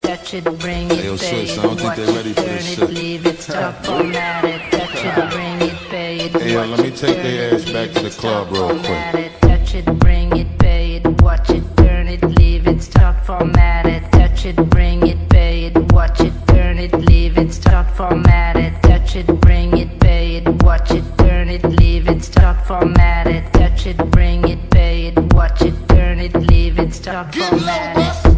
touch it, bring it, Hey, yo, pay Swiss, it, I don't think watch they ready it, for turn this it, shit. leave it, stop, format it, touch it, bring it, pay it, Hey, yo, watch let me it, take turn their it, ass back leave to the it, club stop, real format quick. it, touch it, bring it, pay it, watch it, turn it, leave it, stop, format it, touch it, bring it, pay it, watch it, turn it, leave it, stop, format it, touch it, bring it, pay it, watch it, turn it, leave it, stop, format it, touch it, bring it, pay it, watch it, turn it, leave it, stop, format it.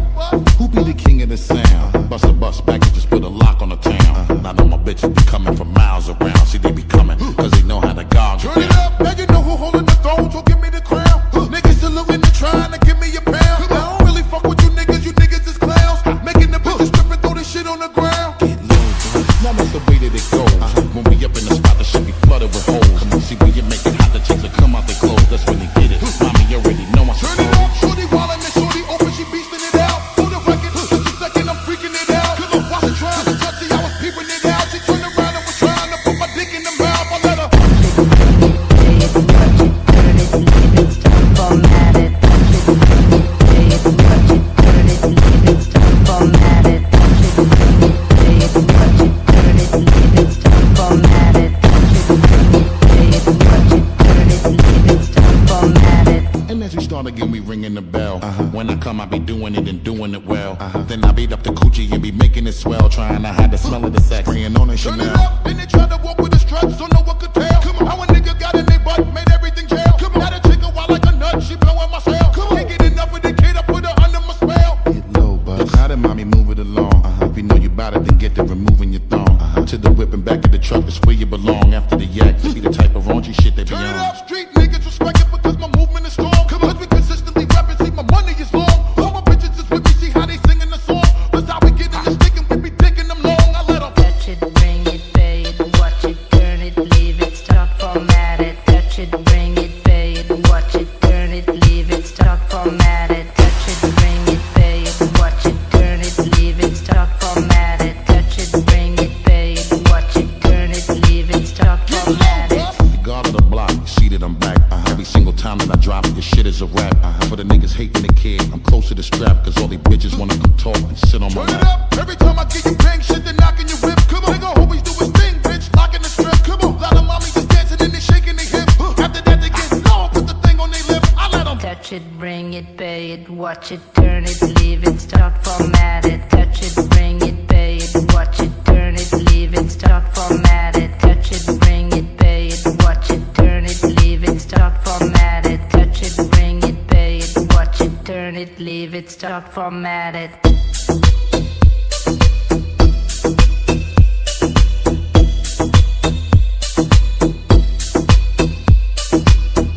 Who be the king of the sound? Bust a bus back and just put a lock on the town. I know my bitches be coming from miles around. See, they be coming, cause they know how to guard you Turn it down. up, now you know who holding the throne, so give me the crown. Niggas saluting and trying to give me a pound. I don't really fuck with you niggas is clowns. Making the bitches strip and throw this shit on the ground. Get low, bro. Now that's the way that it goes. When we up in the spot, the shit be flooded with holes. See, when you make it hot, the chicks will come out their clothes. That's when they get it. Mommy, you already know I Turn it up, shorty wildin' and shorty open, she beastin' it out. For the record, just a second, I'm freaking it out. Cause I wasn't trying to touch it, I was peeping it out. She turned around and was trying to put my dick in the mouth. I let her. Pay it, watch it, turn it, leave it, stop, format it, touch it, bring it, pay it, watch it, turn it, leave it, stop, format it, touch it, bring it, pay it, watch it, turn it, leave it, stop, format it, touch it, bring it, pay it, watch it, turn it, leave it, stop, format it. And as we start again, we ringing the bell. When I come, I be doing it and doing it well. Then I beat up the coochie and be making it swell. Trying to hide the smell of the sex. Spraying on it Turn it Chanel. up, then they try to walk with the struts, don't know what could tell. How a nigga got in they butt, made everything jail. Now the chick a wild like a nut, she blowing my cell. Can't get enough of the kid, I put her under my spell. Get low, bud. Now that mommy move it along. If you know you bout it, then get to removing your thong. To the whip and back of the truck, that's where you belong. After the yak, be the type of raunchy shit they be Turn it on. up, street niggas respect it because my movement is strong. Cause we consistently rapping, see my money is long. All my bitches is with me, see how they singing the song. That's how we get in the stick and we be taking them long. I let them. Touch it, bring it, pay it, watch it, turn it, leave it, stop, format it, touch it, bring it, pay it, watch it, turn it, leave it, stop, format it, touch it, bring it, pay it, watch it, turn it, leave it, stop, format it, touch it, bring it, pay it, watch it, turn it, leave it, stop, format it. Regardless of the block, you see that I'm back. Every single time that I drop it, your shit is a rap. For the niggas hating the kid, I'm close to the strap. Cause all these bitches wanna come talk and sit on my Turn it lap. up, every time I get you bang, shit they knocking your whip. Come on, nigga always do his thing, bitch, locking the strip. Come on, lot of mommies just dancing and they shaking their hips. After that they get low, put the thing on their lip. I let them. Touch it, bring it, pay it, watch it, turn it, leave it, stop, format it, touch it, bring it, pay it, watch it, turn it, leave it, stop, format it, touch it, bring it, pay it, watch it, turn it, leave it, stop, format it, touch it, bring it, pay it, watch it, turn it, leave it, stop, format it.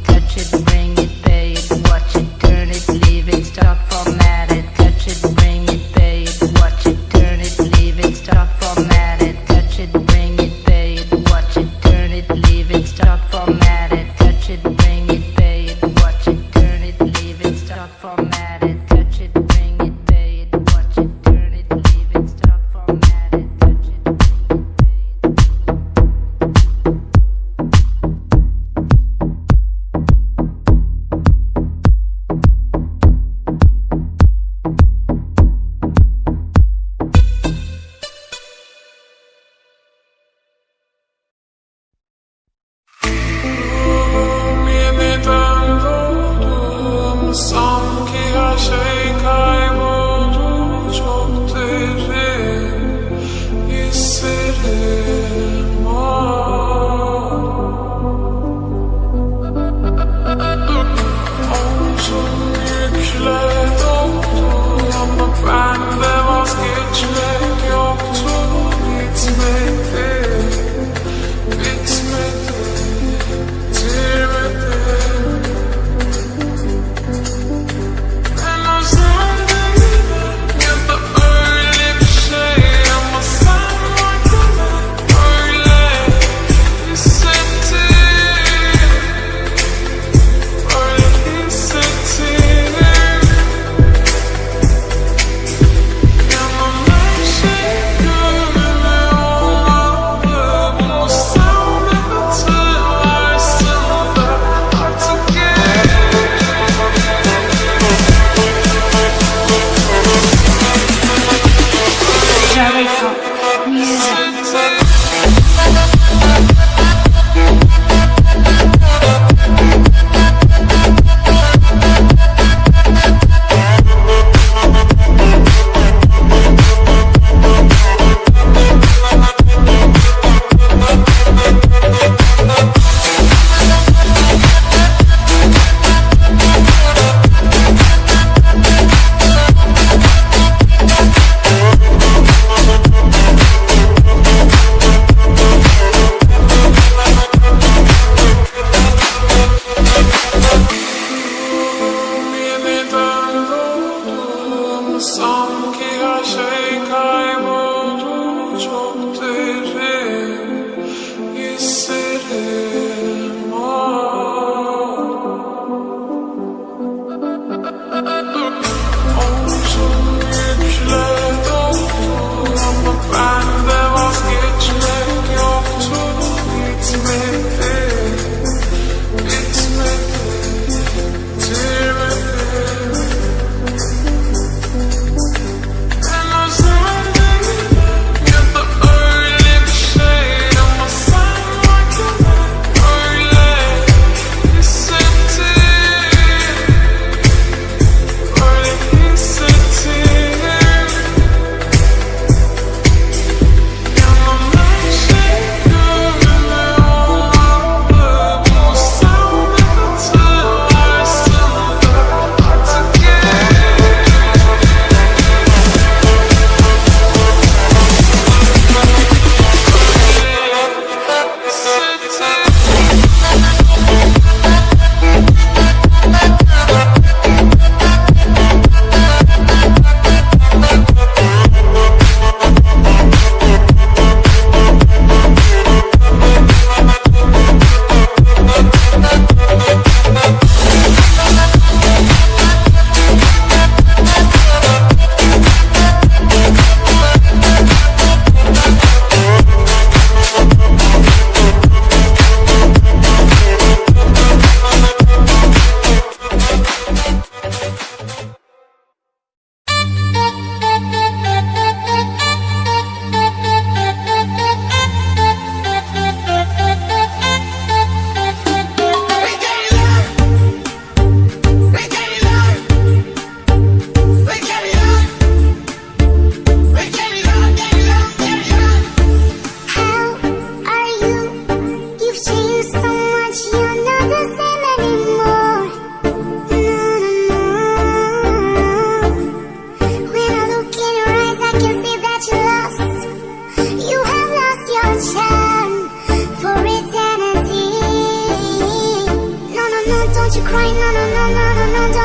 Touch it, bring it, pay it, watch it, turn it, leave it, stop, format it, touch it, bring it, pay it, watch it, turn it, leave it, stop, format it, touch it, bring it, pay it, watch it, turn it, leave it, stop, format it, touch it, bring it, pay it, watch it, turn it, leave it, stop, format it, touch it, bring it, pay it,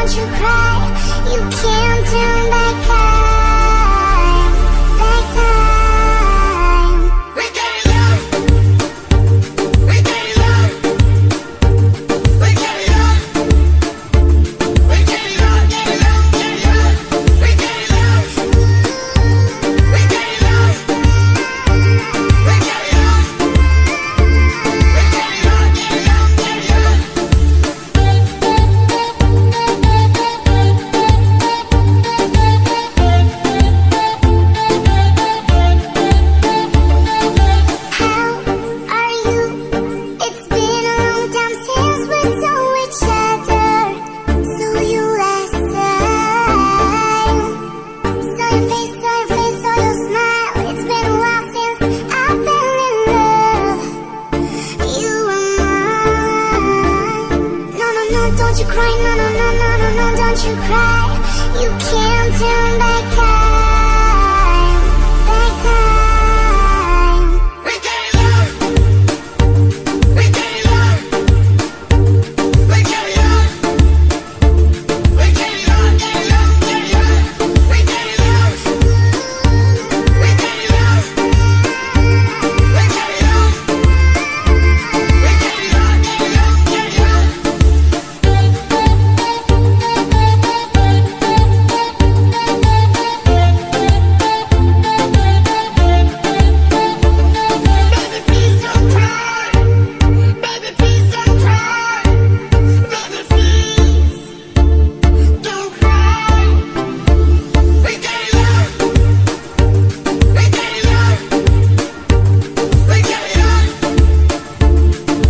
don't you cry. You can't turn back time, back time. We get it up. We get it up. We get it up. We get it up, get it up, get it up. We get it up. We get it up. We get it up. We get it up, get it up, get it up. How are you? It's been a long time since we saw each other. Saw you last time. Saw your face, saw your smile. It's been a while since I fell in love. You were mine. No, no, no, don't you cry. No, no, no, no, no, no, don't you cry. You can't turn back time, back time. We get it up. We get it up. We get it up. We get it up, get it up, get it up. We get it up. We get it up. We get it up. We get it up, get it up, get it up. Baby, please don't cry. Baby, please don't cry. Baby, please don't cry. We get it up. We get it up. We get it up.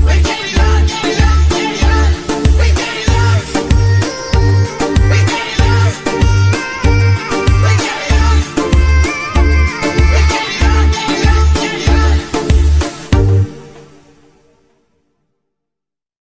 We get it up, get it up, get it up. We get it up. We get it up. We get it up. We get it up, get it up, get it up.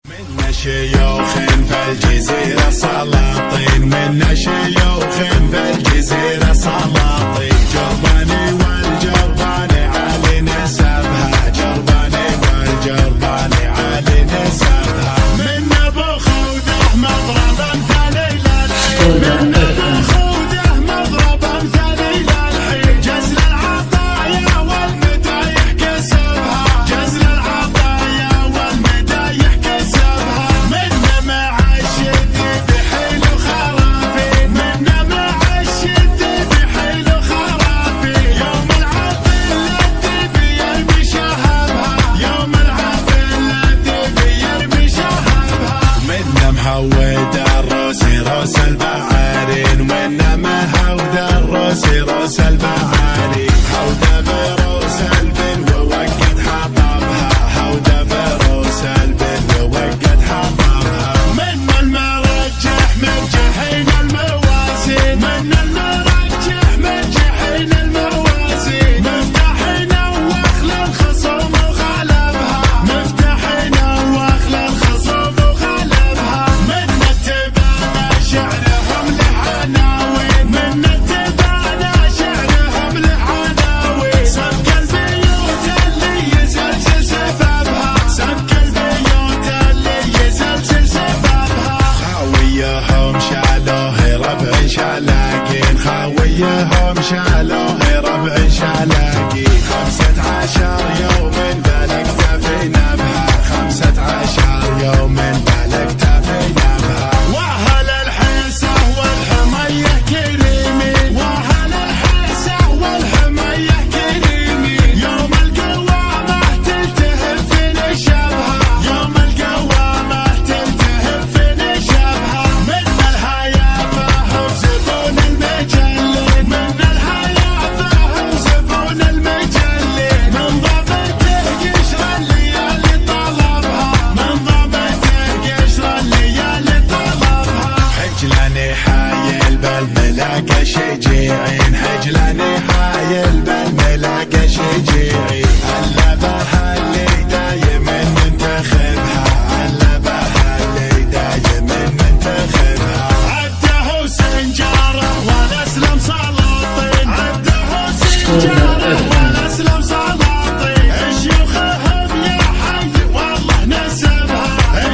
منا شيوخ في الجزيرة سلاطين، منا شيوخ في الجزيرة سلاطين. جرباني والجرباني عالي نسبها، جرباني والجرباني عالي نسبها. منا بخوذه مضرب امثال الحين، منا بخوذه مضرب امثال الحين. جزل العطايا والمدايح كسبها، جزل العطايا والمدايح كسبها. منا مع الشد بحيل وخرافين، منا مع الشد بحيل وخرافين. يوم العافية الذي يرمي شهبها، يوم العافية الذي يرمي شهبها. منا محود الروسي روس البعارين، ومنا مهود الروسي روس البعارين. حودة بروس البن ووقت حطبها، حودة بروس البن ووقت حطبها. منا المرجح مرجحين الموازين، منا المرجح مرجحين الموازين. مفتاحين واخل الخصوم وغلبها، مفتاحين واخل الخصوم وغلبها. منا اتبعنا شعرهم لعناوين، منا اتبعنا شعرهم لعناوين. سبك البيوت اللي يزلزل سببها، سبك البيوت اللي يزلزل سببها. خاويهم شالوه ربع شلاقين، خاويهم شالوه ربع شلاقين. 15 يوم بلغت في نبها، 15 يوم بلغت في نبها. واهل الحيسة والحمية كريمين، واهل الحيسة والحمية كريمين. يوم القوامة تلتهب في نشبها، يوم القوامة تلتهب في نشبها. من الهيافة هم زبون المجلين، من الهيافة هم زبون المجلين. من ضبطه قشر الليالي طلبها، من ضبطه قشر الليالي طلبها. حجلاني حايل بالملاقة شجيعين، حجلاني حايل بالملاقة شجيعين. اللبها اللي دايم منتخبها، اللبها اللي دايم منتخبها. عده سنجارة والاسلم سلاطين، عده سنجارة والاسلم سلاطين. شيوخهم يا حي والله نسبها،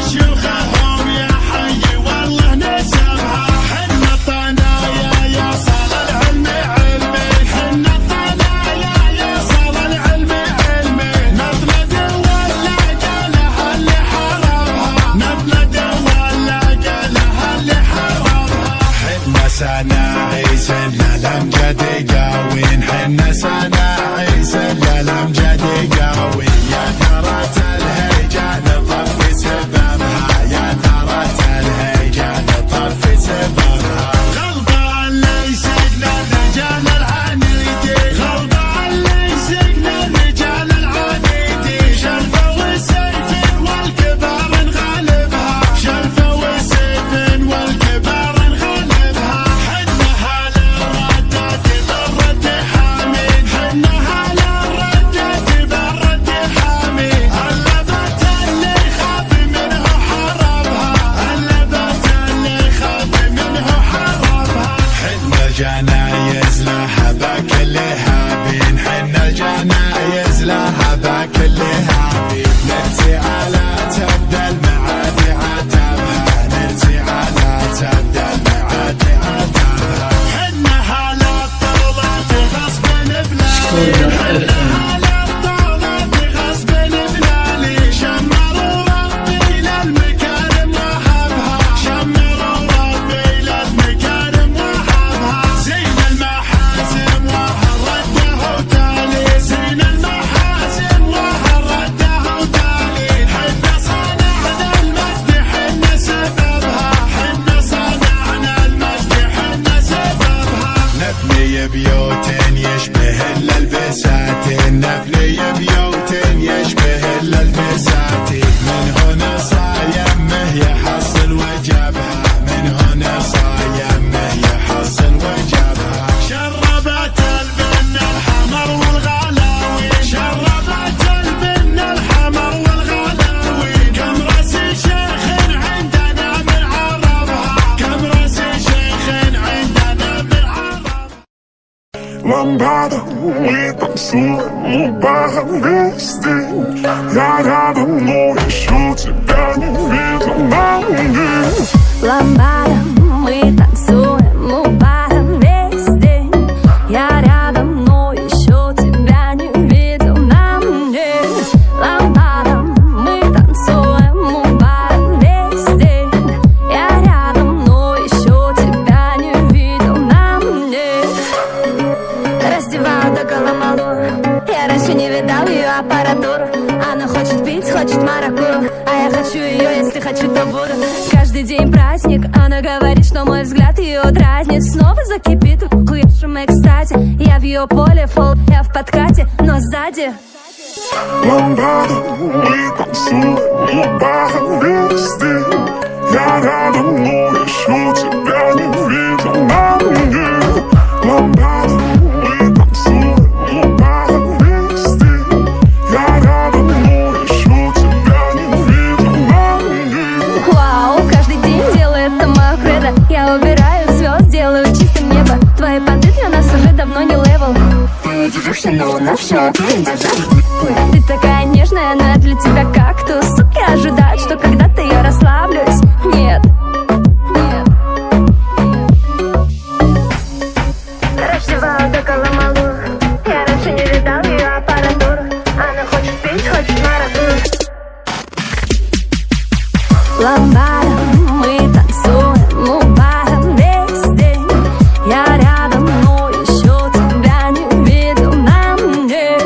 شيوخهم يا حي والله نسبها. ذاك اللي هابين حنا الجنايز لها ذاك اللي هابين نرسي على تبدا المعادي عتبها نرسي على تبدا المعادي عتبها حنا هلا الطلات غصب بلالي حنا هلا الطلات غصب بلالي شمروا ربي للمكارم وهبها شمروا ربي للمكارم وهبها زين المحاسن وهالرده وتالي زين المحاسن وهالرده وتالي حنا صنعنا المجد حنا سببها حنا صنعنا المجد حنا سببها نبني بيوت يشبه الا البساتين نبني بيوت يشبه الا البساتين من هنا صايمه يحصل وجبها من هنا صايمه يحصل وجبها شربت البن الحمر والغلاوي شربت البن الحمر والغلاوي كم راس شيخ عندنا من عربها كم راس شيخ عندنا من عربها Ламбада, мы танцуем, мы бахом вместе. Я рядом, но еще тебя не видел на мне. Ламбада, мы танцуем, мы баром весь день. Я рядом, но еще тебя не видел на мне. Ламбада, мы танцуем, мы баром весь день. Я рядом, но еще тебя не видел на мне. Раздеваю до голомалу. Я раньше не видал ее аппаратуру. Она хочет пить, хочет маракую, а я хочу ее, если хочу, то буду. Каждый день праздник, она говорит, что мой взгляд ее дразнит. Снова закипит в хуевшем экстазе. Я в ее поле, фол, я в подкате, но сзади Ламбада, мы танцуем, мы бахом вместе. Я рядом, но еще тебя не видел на мне. Ламбада, мы танцуем, мы бахом вместе. Я рядом, но еще тебя не видел на мне. вау, каждый день делает это мое кредо. Я убираю звезд, делаю чистым небо. Твои понты для нас уже давно не левел. Ты держишься, но на все Ты такая нежная, но я для тебя кактус. Суки ожидают, что когда-то я расслаблюсь. Нет, нет. Раздеваю до голомалу. Я раньше не видал ее аппаратуру. Она хочет пить, хочет маракую. Ламбада, мы танцуем, мы баром весь день. Я рядом, но еще тебя не видел на мне.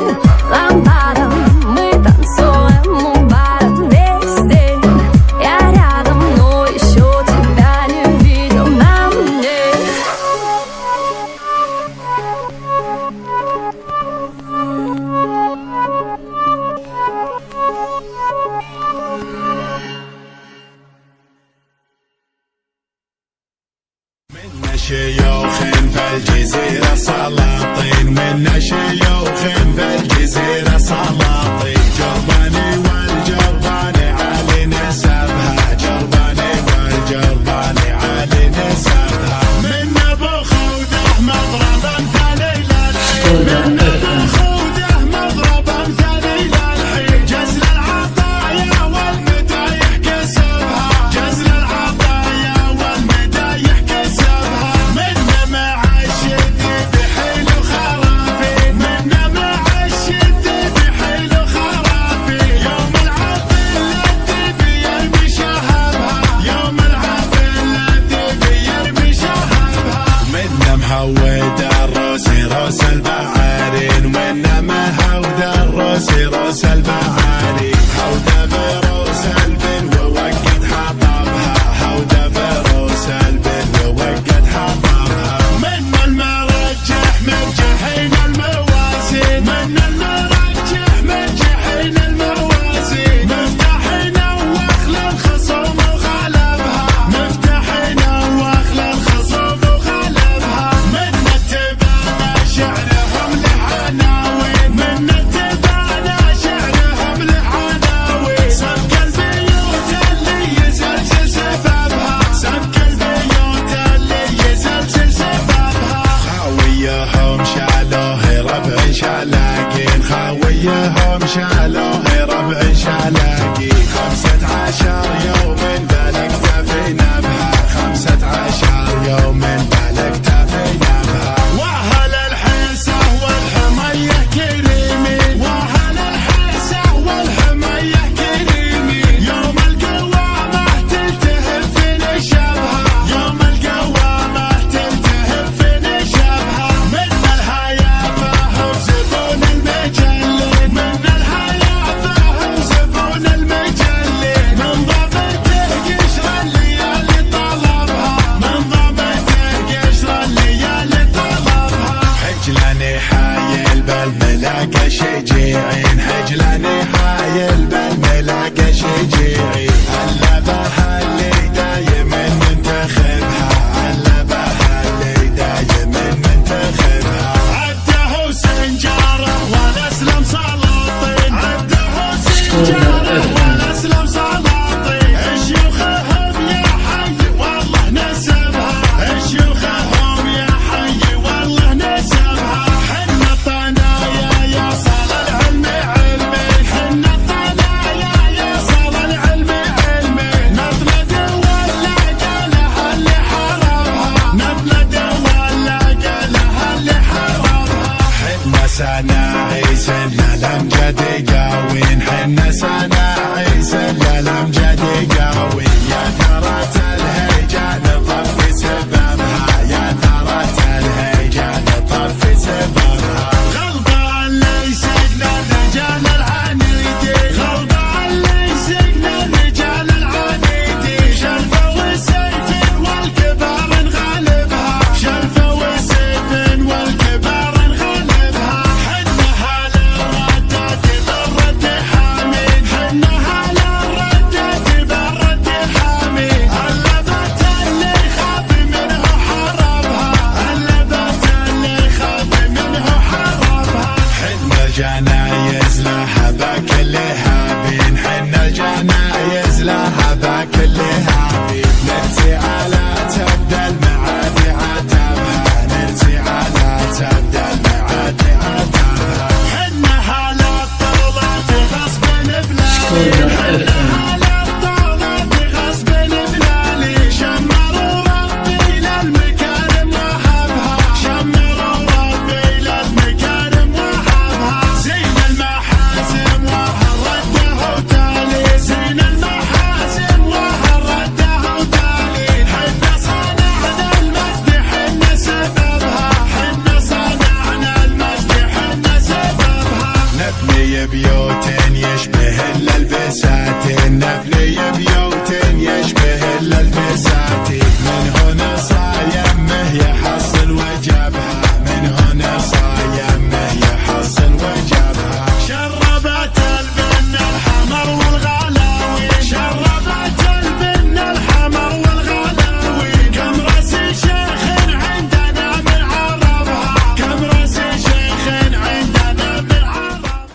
Ламбада, мы танцуем, мы баром весь день. Я рядом, но еще тебя не видел на мне. منا شيوخ فالجزيرة سلاطين منا شيوخ فالجزيرة سلاطين جرباني والجرباني عالي نسبها جرباني والجرباني عالي نسبها منا بخوذه مضربا ثليل الحين منا بخوذه مضربا ثليل الحين جزل العطايا والمدايح كسبها جزل العطايا والمدايح كسبها منا مع الشديد حيل خرافي منا مع الشديد حيل خرافي يوم العافية الذي يرمي شهبها يوم العافية الذي يرمي شهبها منا مهود الروسي روس البعارين منا مهود الروسي روس البعارين هودا بروس البن ووقت حطبها هودا بروس البن ووقت حطبها منا المرجح مرجحين الموازين منا المرجح مرجحين الموازين مفتاحين وخل الخصوم وغلبها مفتاحين وخل الخصوم وغلبها منا اتبعنا شعرهم لعناوين منا اتبعنا شعرهم لعناوين شالوه ربع شلاقي 15 يوم بلغت في نبها 15 يوم بلغت في نبها واهل الحيسة والحمية كريمين واهل الحيسة والحمية كريمين يوم القوامة تلتهب في نشبها يوم القوامة تلتهب في نشبها من الهيافة هم زبون المجلين من الهيافة هم زبون المجلين من ضبطه قشر الليالي طلبها من ضبطه قشر الليالي طلبها حجلاني حايل بالملاقة شجيعين حجلاني حايل بالملاقة شجيعين اللبها اللي دايما منتخبها اللبها اللي دايما منتخبها عده سنجاره والاسلم سلاطين عده سنجاره والاسلم سلاطين شيوخهم يا حي والله نسبها شيوخهم يا حي والله نسبها حنا الطنايا يا صال العلم علمي حنا الطنايا يا صال العلم علمي نبلد ولا قالها اللي حرمها نبلد ولا قالها اللي حرمها حنا صناعي سلة الامجد قاوين حنا صناعي سلة الامجد قاوين يا ثرة الهيجان طف سببها يا ثرة الهيجان طف سببها غلطة اللي سجن الرجال العنيدين غلطة اللي سجن الرجال العنيدين شلفة وسيف والكبار نغلبها شلفة وسيف والكبار نغلبها حنا هلا ردات بالرد حامين حنا هلا ردات بالرد حامين اللبت اللي خاف منه حربها اللبت اللي خاف منه حربها حنا الجنايز لها بكل هابين حنا الجنايز لها بكل هابين نرسي على تبدا المعاد عتبها نرسي على تبدا المعاد عتبها حنا هلا الطلات غصب بلالي حنا هلا الطلات غصب بلالي شمروا ربي للمكارم وهبها شمروا ربي للمكارم وهبها زين المحاسن وهل رده تالي زين المحاسن وهل رده تالي حنا صنعنا المجد حنا سببها حنا صنعنا المجد حنا سببها نبني بيوت يشبه البساتين نبني بيوت يشبه البساتين من هنا صايمه يحصل وجبها من هنا صايمه يحصل وجبها شربت البن الحمر والغلاوي شربت البن الحمر والغلاوي كم راس شيخ عندنا من عربها كم راس شيخ عندنا من عربها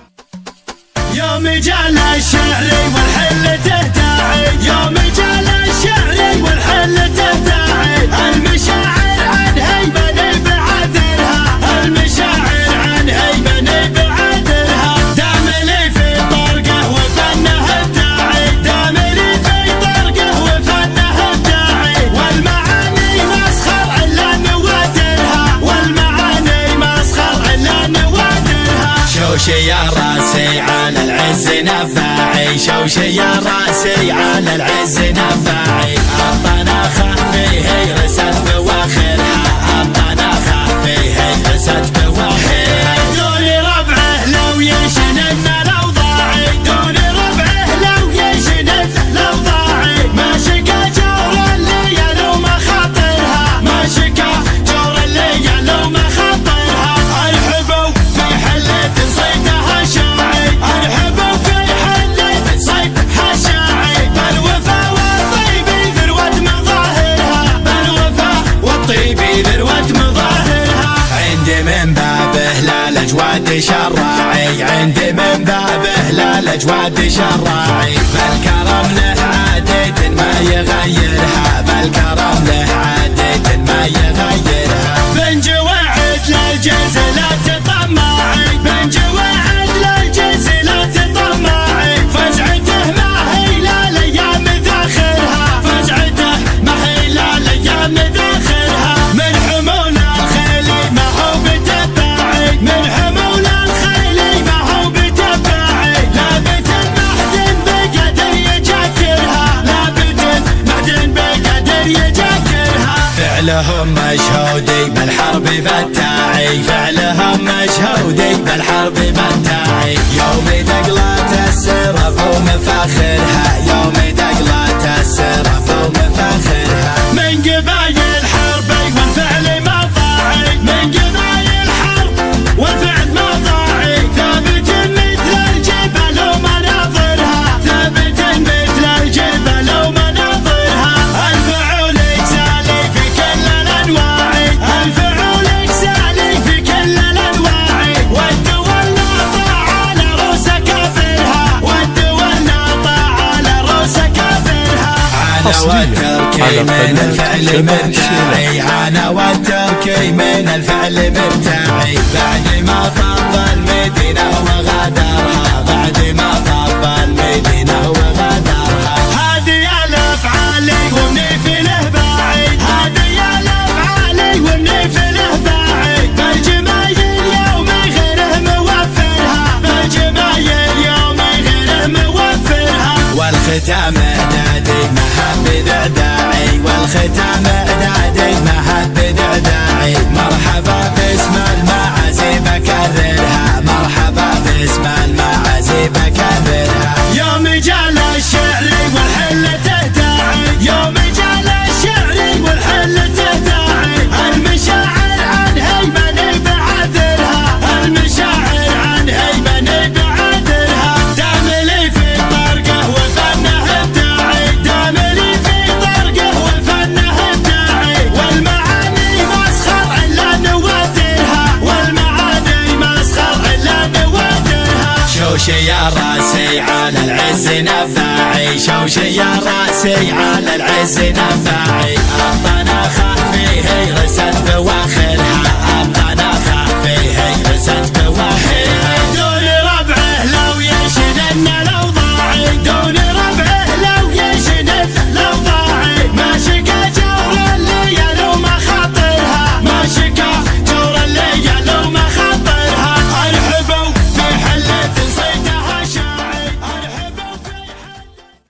يوم جال الشعر والحل تهداعي يوم جال الشعر والحل تهداعي المشاعر عن هيبة بعذرها المشاعر عن هيبة بعذرها دام لي في طرقه وفنه الداعي دام لي في طرقه وفنه الداعي والمعاني مسخر الا نوادرها والمعاني مسخر الا نوادرها شوشي يا راسي على العز نفاعي شوشي يا راسي على العز نفاعي الطناخة فيه رست بواخرها الطناخة فيه رست بواخرها دون ربعه لو يشنن الاوضاعي دون ربعه لو يشنن الاوضاعي ما شكا جور الليل ومخاطرها ما شكا جور الليل ومخاطرها الحبوا في حلة صيدها شاعي الحبوا في حلة صيدها شاعي بالوفا والطيب ذروة مظاهرها بالوفا والطيب ذروة مظاهرها عندي من بابه لا الاجواد شراعي عندي من بابه لا الاجواد شراعي بالكرم له عادة ما يغيرها بالكرم له عادة ما يغيرها بنجوعد للجزلات طماعي بنجوعد للجزلات مشهودي بالحرب بالتاعي فعلهم مشهودي بالحرب بالتاعي يوم دقلات السرف ومفاخرها يوم دقلات السرف ومفاخرها من قبايل حربي والفعل مضاعي من قبايل حرب والفعل مضاعي ثابت مثل الجبل ومناظرها ثابت مثل الجبل ومناظرها الفعول يكسالي في كل الانواع الفعول يكسالي في كل الانواع والدول ناطع على روس كافرها والدول ناطع على روس كافرها انا والتركي من الفعل مرتاعي انا والتركي من الفعل مرتاعي بعد ما طب المدينة وغادرها بعد ما طب المدينة وغادرها هذه الافعالي ونيف له باعي هذه الافعالي ونيف له باعي بالجمايل يوم غيره موفرها بالجمايل يوم غيره موفرها والختام اعدادي مهب دعداعي والختام اعدادي مهب دعداعي مرحبا باسم المعازيم اكررها مرحبا باسم المعازيم اكررها يوم جال الشعري والحل تهداعي يوم جال الشعري والحل تهداعي المشاعر عن هيمن بعذرها المشاعر عن هيمن بعذرها داملي في طرقه وفنه ابداعي داملي في طرقه وفنه ابداعي والمعاني مسخر الا نوادرها والمعاني مسخر الا نوادرها شوشي يا راسي على العز نفاعي شوشي يا راسي على العز نفاعي الطنا خلفيه رست بواخر